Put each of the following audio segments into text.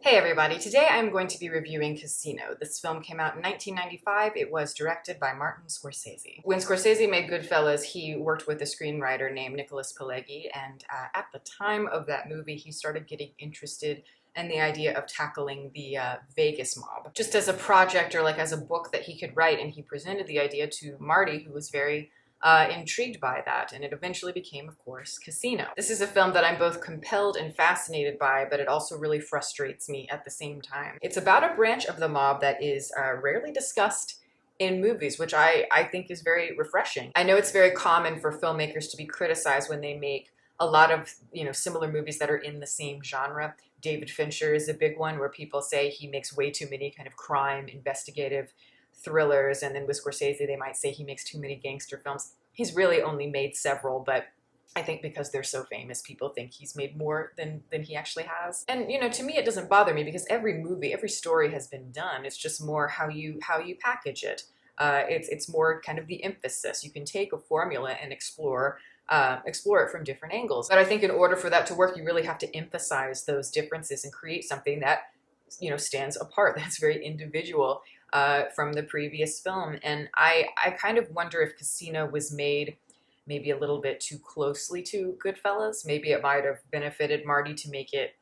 Hey everybody, today I'm going to be reviewing Casino. This film came out in 1995. It was directed by Martin Scorsese. When Scorsese made Goodfellas, he worked with a screenwriter named Nicholas Pileggi, and at the time of that movie, he started getting interested in the idea of tackling the Vegas mob, just as a project or like as a book that he could write, and he presented the idea to Marty, who was very intrigued by that, and it eventually became, of course, Casino. This is a film that I'm both compelled and fascinated by, but it also really frustrates me at the same time. It's about a branch of the mob that is rarely discussed in movies, which I think is very refreshing. I know it's very common for filmmakers to be criticized when they make a lot of, similar movies that are in the same genre. David Fincher is a big one where people say he makes way too many kind of crime, investigative thrillers, and then with Scorsese they might say he makes too many gangster films. He's really only made several, but I think because they're so famous, people think he's made more than he actually has. And to me, it doesn't bother me because every movie, every story has been done. It's just more how you package it. It's more kind of the emphasis. You can take a formula and explore it from different angles. But I think in order for that to work, you really have to emphasize those differences and create something that stands apart, that's very individual from the previous film. And I kind of wonder if Casino was made maybe a little bit too closely to Goodfellas. Maybe it might have benefited Marty to make it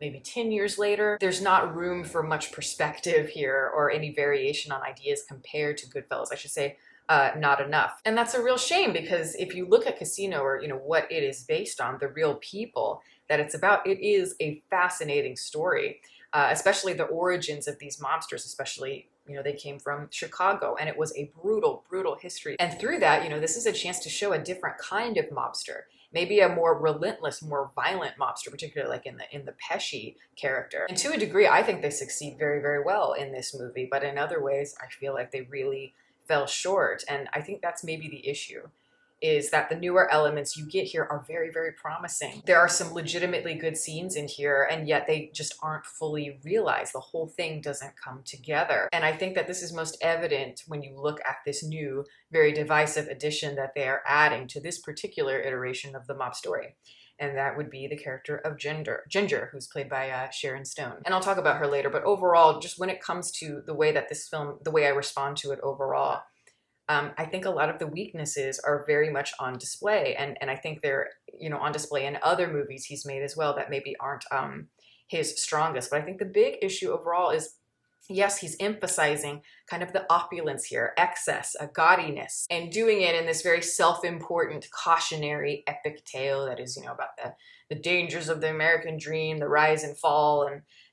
maybe 10 years later. There's not room for much perspective here or any variation on ideas compared to Goodfellas. I should say not enough. And that's a real shame because if you look at Casino or, what it is based on, the real people that it's about, it is a fascinating story. Especially the origins of these mobsters, especially, they came from Chicago, and it was a brutal, brutal history. And through that, this is a chance to show a different kind of mobster, maybe a more relentless, more violent mobster, particularly like in the Pesci character. And to a degree, I think they succeed very, very well in this movie, but in other ways, I feel like they really fell short. And I think that's maybe the issue, is that the newer elements you get here are very, very promising. There are some legitimately good scenes in here, and yet they just aren't fully realized. The whole thing doesn't come together. And I think that this is most evident when you look at this new, very divisive addition that they are adding to this particular iteration of the mob story. And that would be the character of Ginger, who's played by Sharon Stone. And I'll talk about her later, but overall, just when it comes to the way that this film, the way I respond to it overall, I think a lot of the weaknesses are very much on display, and I think they're on display in other movies he's made as well that maybe aren't his strongest. But I think the big issue overall is, yes, he's emphasizing kind of the opulence here, excess, a gaudiness, and doing it in this very self-important, cautionary, epic tale that is about the dangers of the American dream, the rise and fall,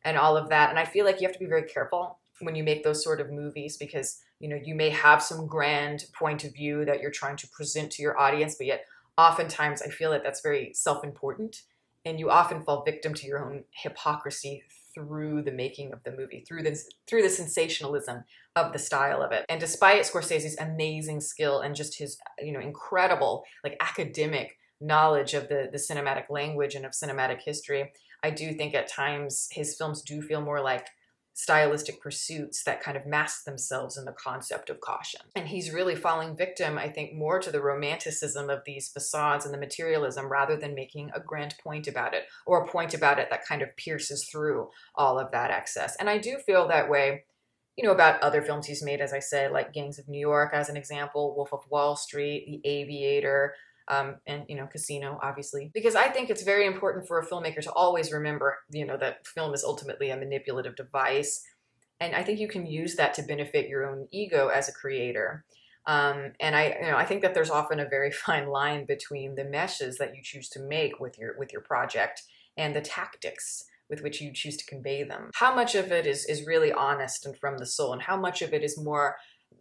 and all of that. And I feel like you have to be very careful when you make those sort of movies because you may have some grand point of view that you're trying to present to your audience, but yet oftentimes I feel that that's very self-important, and you often fall victim to your own hypocrisy through the making of the movie, through the sensationalism of the style of it. And despite Scorsese's amazing skill and just his incredible like academic knowledge of the cinematic language and of cinematic history, I do think at times his films do feel more like stylistic pursuits that kind of mask themselves in the concept of caution. And he's really falling victim, I think, more to the romanticism of these facades and the materialism rather than making a grand point about it, or a point about it that kind of pierces through all of that excess. And I do feel that way, about other films he's made, as I said, like Gangs of New York as an example, Wolf of Wall Street, The Aviator, and Casino, obviously, because I think it's very important for a filmmaker to always remember, that film is ultimately a manipulative device, and I think you can use that to benefit your own ego as a creator. And I think that there's often a very fine line between the meshes that you choose to make with your project and the tactics with which you choose to convey them. How much of it is really honest and from the soul, and how much of it is more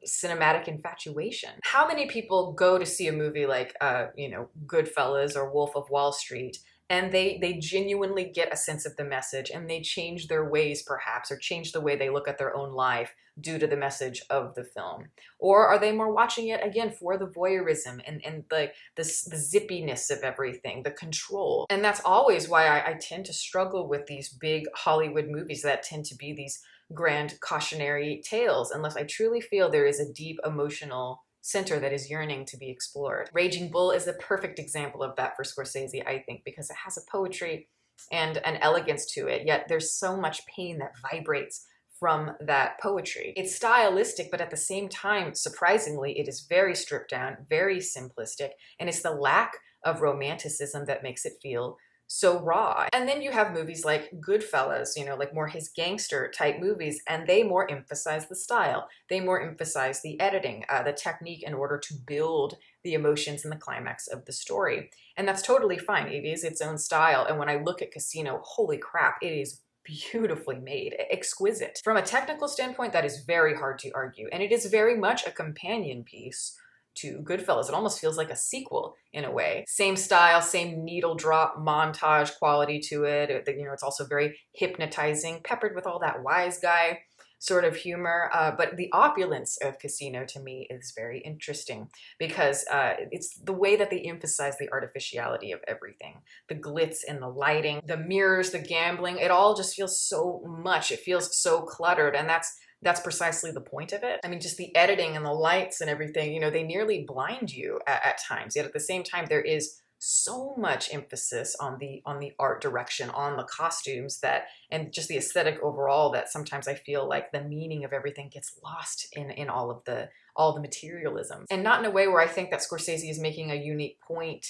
cinematic infatuation? How many people go to see a movie like Goodfellas or Wolf of Wall Street, and they genuinely get a sense of the message, and they change their ways perhaps, or change the way they look at their own life due to the message of the film? Or are they more watching it again for the voyeurism and the zippiness of everything, the control? And that's always why I tend to struggle with these big Hollywood movies that tend to be these grand cautionary tales, unless I truly feel there is a deep emotional center that is yearning to be explored. Raging Bull is a perfect example of that for Scorsese, I think, because it has a poetry and an elegance to it, yet there's so much pain that vibrates from that poetry. It's stylistic, but at the same time, surprisingly, it is very stripped down, very simplistic, and it's the lack of romanticism that makes it feel so raw. And then you have movies like Goodfellas, like more his gangster type movies, and they more emphasize the style. They more emphasize the editing, the technique in order to build the emotions and the climax of the story. And that's totally fine. It is its own style. And when I look at Casino, holy crap, it is beautifully made, exquisite. From a technical standpoint, that is very hard to argue. And it is very much a companion piece to Goodfellas. It almost feels like a sequel in a way. Same style, same needle drop montage quality to it. It's also very hypnotizing, peppered with all that wise guy sort of humor. But the opulence of Casino to me is very interesting because it's the way that they emphasize the artificiality of everything. The glitz and the lighting, the mirrors, the gambling, it all just feels so much. It feels so cluttered, and that's precisely the point of it. I mean, just the editing and the lights and everything, they nearly blind you at times. Yet at the same time, there is so much emphasis on the art direction, on the costumes and just the aesthetic overall, that sometimes I feel like the meaning of everything gets lost in all the materialism. And not in a way where I think that Scorsese is making a unique point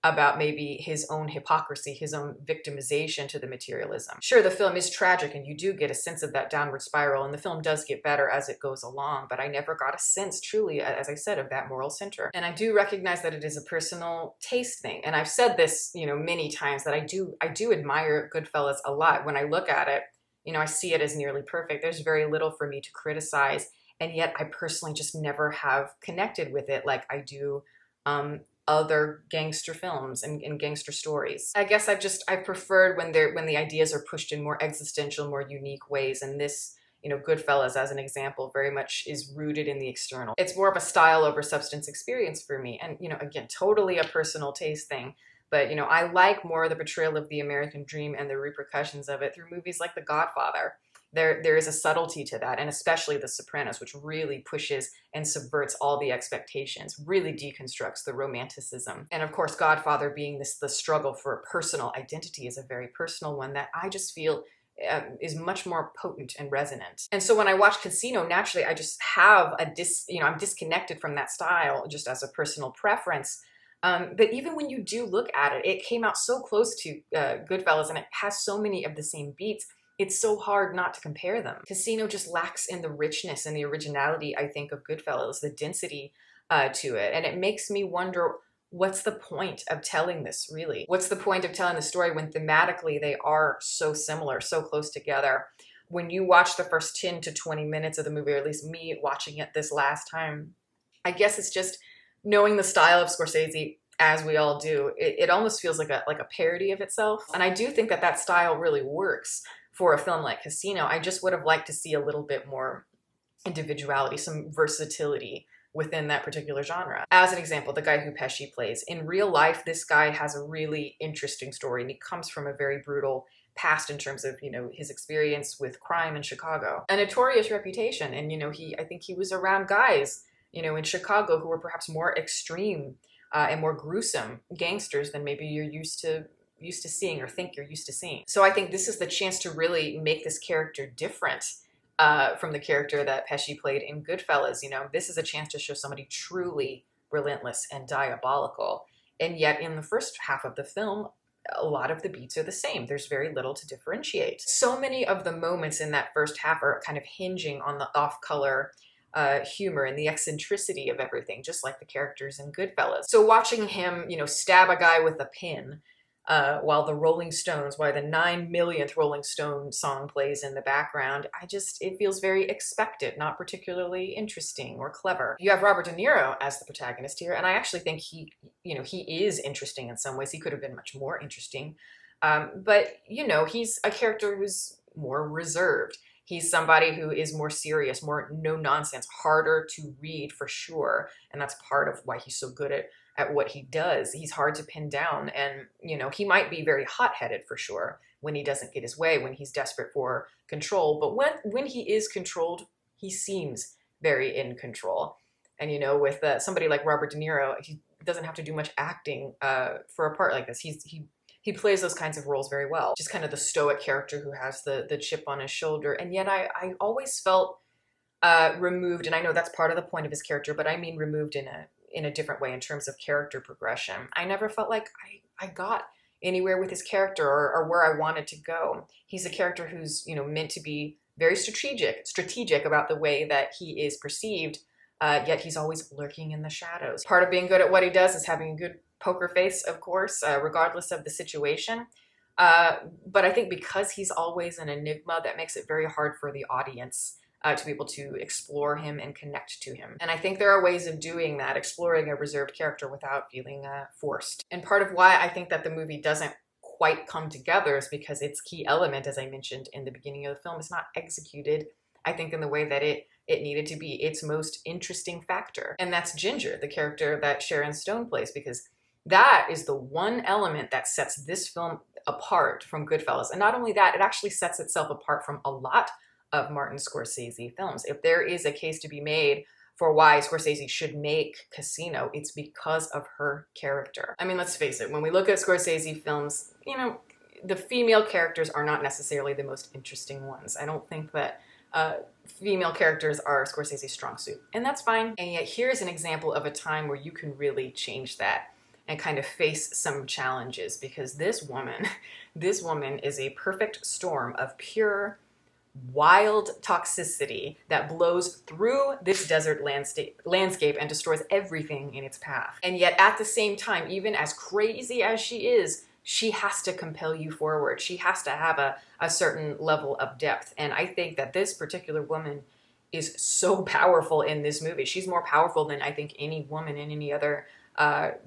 about maybe his own hypocrisy, his own victimization to the materialism. Sure, the film is tragic and you do get a sense of that downward spiral, and the film does get better as it goes along, but I never got a sense truly, as I said, of that moral center. And I do recognize that it is a personal taste thing. And I've said this, many times, that I do admire Goodfellas a lot. When I look at it, I see it as nearly perfect. There's very little for me to criticize. And yet I personally just never have connected with it like I do other gangster films and gangster stories. I guess I've preferred when the ideas are pushed in more existential, more unique ways, and this, Goodfellas as an example, very much is rooted in the external. It's more of a style over substance experience for me, and again, totally a personal taste thing. But I like more the portrayal of the American dream and the repercussions of it through movies like The Godfather. There is a subtlety to that, and especially The Sopranos, which really pushes and subverts all the expectations, really deconstructs the romanticism. And of course, Godfather being the struggle for personal identity is a very personal one that I just feel is much more potent and resonant. And so when I watch Casino, naturally, I just have I'm disconnected from that style just as a personal preference. But even when you do look at it, it came out so close to Goodfellas, and it has so many of the same beats. It's so hard not to compare them. Casino just lacks in the richness and the originality, I think, of Goodfellas, the density to it. And it makes me wonder, what's the point of telling this, really? What's the point of telling the story when thematically they are so similar, so close together? When you watch the first 10 to 20 minutes of the movie, or at least me watching it this last time, I guess it's just knowing the style of Scorsese, as we all do, it almost feels like a parody of itself. And I do think that style really works for a film like Casino. I just would have liked to see a little bit more individuality, some versatility within that particular genre. As an example, the guy who Pesci plays. In real life, this guy has a really interesting story, and he comes from a very brutal past in terms of, his experience with crime in Chicago. A notorious reputation, and, I think he was around guys, in Chicago who were perhaps more extreme and more gruesome gangsters than maybe you're used to seeing or think you're used to seeing. So I think this is the chance to really make this character different from the character that Pesci played in Goodfellas. This is a chance to show somebody truly relentless and diabolical. And yet in the first half of the film, a lot of the beats are the same. There's very little to differentiate. So many of the moments in that first half are kind of hinging on the off-color humor and the eccentricity of everything, just like the characters in Goodfellas. So watching him, stab a guy with a pin, while the 9 millionth Rolling Stone song plays in the background, it feels very expected, not particularly interesting or clever. You have Robert De Niro as the protagonist here, and I actually think he is interesting in some ways. He could have been much more interesting. But he's a character who's more reserved. He's somebody who is more serious, more no nonsense, harder to read for sure. And that's part of why he's so good at what he does. He's hard to pin down, and he might be very hot-headed for sure when he doesn't get his way, when he's desperate for control. But when he is controlled, he seems very in control. And with somebody like Robert De Niro, he doesn't have to do much acting for a part like this. He He plays those kinds of roles very well. Just kind of the stoic character who has the chip on his shoulder. And yet I always felt removed, and I know that's part of the point of his character, but I mean removed in a different way in terms of character progression. I never felt like I got anywhere with his character or where I wanted to go. He's a character who's, you know, meant to be very strategic about the way that he is perceived, yet he's always lurking in the shadows. Part of being good at what he does is having a good poker face, of course, regardless of the situation. But I think because he's always an enigma, that makes it very hard for the audience to be able to explore him and connect to him. And I think there are ways of doing that, exploring a reserved character without feeling forced. And part of why I think that the movie doesn't quite come together is because its key element, as I mentioned in the beginning of the film, is not executed, I think, in the way that it needed to be, its most interesting factor. And that's Ginger, the character that Sharon Stone plays, because that is the one element that sets this film apart from Goodfellas. And not only that, it actually sets itself apart from a lot of Martin Scorsese films. If there is a case to be made for why Scorsese should make Casino, it's because of her character. I mean, let's face it, when we look at Scorsese films, you know, the female characters are not necessarily the most interesting ones. I don't think that female characters are Scorsese's strong suit, and that's fine. And yet here's an example of a time where you can really change that and kind of face some challenges, because this woman is a perfect storm of pure, wild toxicity that blows through this desert landscape and destroys everything in its path. And yet at the same time, even as crazy as she is, she has to compel you forward. She has to have a certain level of depth. And I think that this particular woman is so powerful in this movie. She's more powerful than I think any woman in any other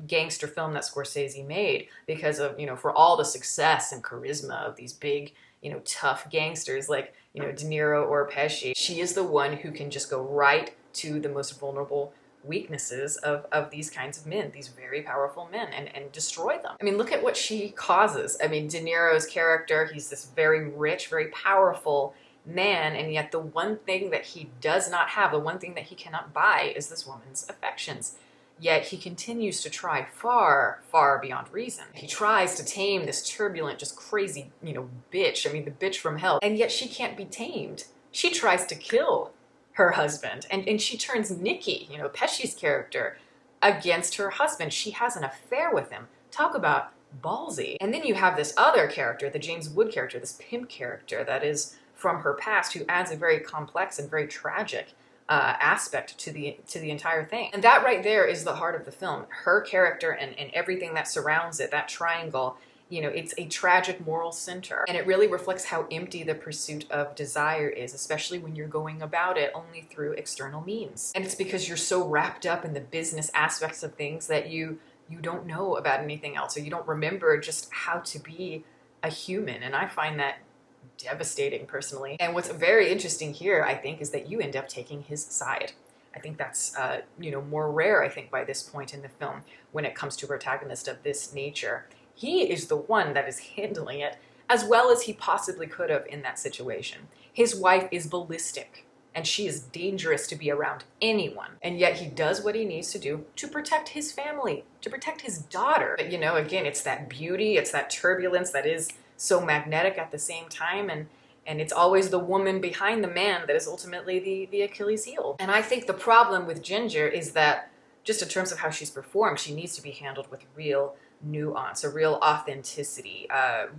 gangster film that Scorsese made, because of, you know, for all the success and charisma of these big, you know, tough gangsters like, you know, De Niro or Pesci. She is the one who can just go right to the most vulnerable weaknesses of these kinds of men, these very powerful men, and destroy them. I mean, look at what she causes. I mean, De Niro's character, he's this very rich, very powerful man, and yet the one thing that he does not have, the one thing that he cannot buy, is this woman's affections. Yet he continues to try far, far beyond reason. He tries to tame this turbulent, just crazy, you know, bitch. I mean, the bitch from hell. And yet she can't be tamed. She tries to kill her husband. And she turns Nikki, you know, Pesci's character, against her husband. She has an affair with him. Talk about ballsy. And then you have this other character, the James Wood character, this pimp character that is from her past, who adds a very complex and very tragic aspect to the entire thing. And that right there is the heart of the film. Her character and everything that surrounds it, that triangle, you know, it's a tragic moral center. And it really reflects how empty the pursuit of desire is, especially when you're going about it only through external means. And it's because you're so wrapped up in the business aspects of things that you don't know about anything else, or you don't remember just how to be a human. And I find that devastating personally. And what's very interesting here, I think, is that you end up taking his side. I think that's, you know, more rare, I think, by this point in the film when it comes to a protagonist of this nature. He is the one that is handling it as well as he possibly could have in that situation. His wife is ballistic, and she is dangerous to be around anyone. And yet he does what he needs to do to protect his family, to protect his daughter. But, you know, again, it's that beauty, it's that turbulence that is so magnetic at the same time, and it's always the woman behind the man that is ultimately the Achilles heel. And I think the problem with Ginger is that, just in terms of how she's performed, she needs to be handled with real nuance, a real authenticity,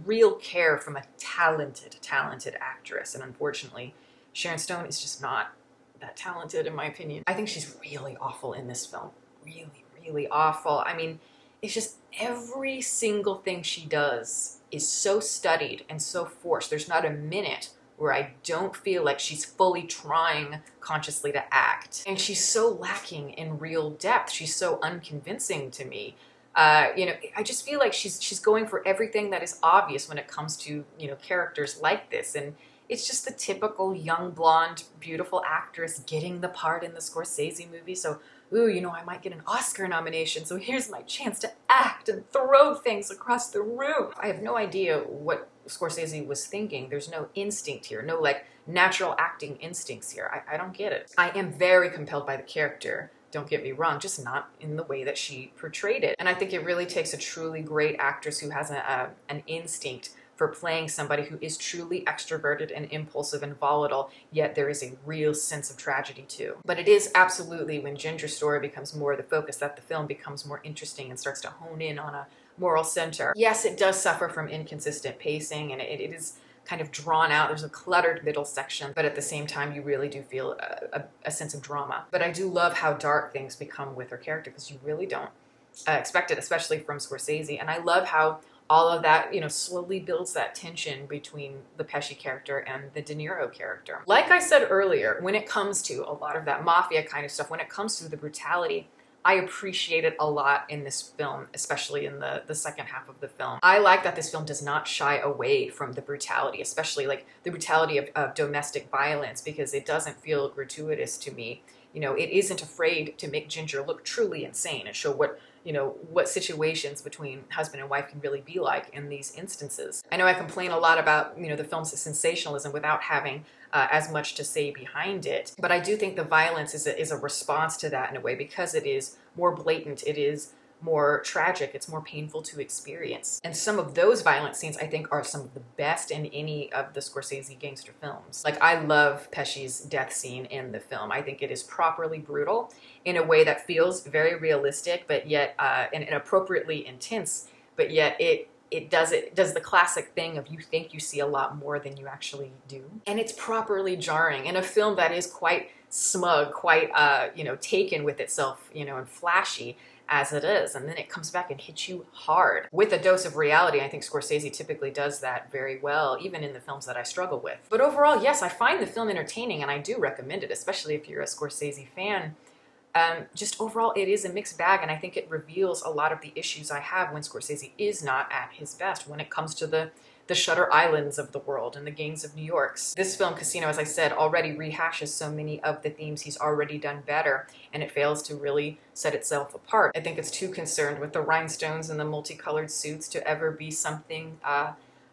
real care from a talented actress. And unfortunately, Sharon Stone is just not that talented, in my opinion. I think she's really awful in this film. Really, really awful. I mean, it's just every single thing she does is so studied and so forced. There's not a minute where I don't feel like she's fully trying consciously to act. And she's so lacking in real depth. She's so unconvincing to me. You know, I just feel like she's going for everything that is obvious when it comes to, you know, characters like this. And it's just the typical young, blonde, beautiful actress getting the part in the Scorsese movie. So, ooh, you know, I might get an Oscar nomination, so here's my chance to act and throw things across the room. I have no idea what Scorsese was thinking. There's no instinct here, no like natural acting instincts here. I don't get it. I am very compelled by the character Don't get me wrong, just not in the way that she portrayed it. And I think it really takes a truly great actress who has an instinct for playing somebody who is truly extroverted and impulsive and volatile, yet there is a real sense of tragedy too. But it is absolutely when Ginger's story becomes more the focus that the film becomes more interesting and starts to hone in on a moral center. Yes, it does suffer from inconsistent pacing, and it is kind of drawn out. There's a cluttered middle section, but at the same time, you really do feel a sense of drama. But I do love how dark things become with her character, because you really don't expect it, especially from Scorsese. And I love how all of that, slowly builds that tension between the Pesci character and the De Niro character. Like I said earlier, when it comes to a lot of that mafia kind of stuff, when it comes to the brutality, I appreciate it a lot in this film, especially in the second half of the film. I like that this film does not shy away from the brutality, especially like the brutality of domestic violence, because it doesn't feel gratuitous to me. It isn't afraid to make Ginger look truly insane and show what situations between husband and wife can really be like in these instances. I know I complain a lot about, the film's sensationalism without having as much to say behind it, but I do think the violence is a response to that in a way, because it is more blatant, it is more tragic, it's more painful to experience. And some of those violent scenes, I think, are some of the best in any of the Scorsese gangster films. Like, I love Pesci's death scene in the film. I think it is properly brutal in a way that feels very realistic, but yet and appropriately intense, but yet it does the classic thing of you think you see a lot more than you actually do. And it's properly jarring in a film that is quite smug, quite taken with itself, and flashy as it is, and then it comes back and hits you hard with a dose of reality. I think Scorsese typically does that very well, even in the films that I struggle with. But overall, yes, I find the film entertaining, and I do recommend it, especially if you're a Scorsese fan. Just overall, it is a mixed bag, and I think it reveals a lot of the issues I have when Scorsese is not at his best when it comes to the Shutter Islands of the world and the gangs of New York. This film, Casino, as I said, already rehashes so many of the themes he's already done better, and it fails to really set itself apart. I think it's too concerned with the rhinestones and the multicolored suits to ever be something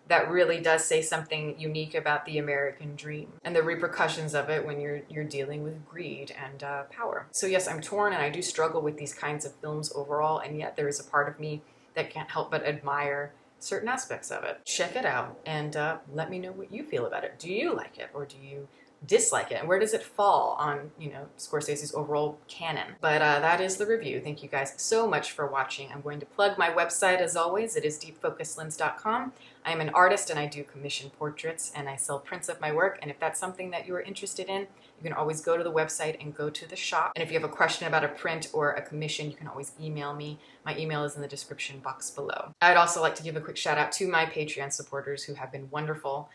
that really does say something unique about the American dream and the repercussions of it when you're dealing with greed and power. So yes, I'm torn, and I do struggle with these kinds of films overall, and yet there is a part of me that can't help but admire certain aspects of it. Check it out and let me know what you feel about it. Do you like it, or do you dislike it? And where does it fall on, Scorsese's overall canon? But that is the review. Thank you guys so much for watching. I'm going to plug my website as always. It is deepfocuslens.com. I am an artist, and I do commission portraits, and I sell prints of my work. And if that's something that you are interested in, you can always go to the website and go to the shop. And if you have a question about a print or a commission, you can always email me. My email is in the description box below. I'd also like to give a quick shout out to my Patreon supporters who have been wonderful,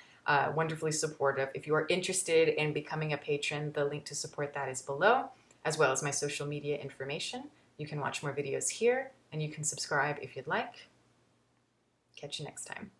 wonderfully supportive. If you are interested in becoming a patron, the link to support that is below, as well as my social media information. You can watch more videos here, and you can subscribe if you'd like. Catch you next time.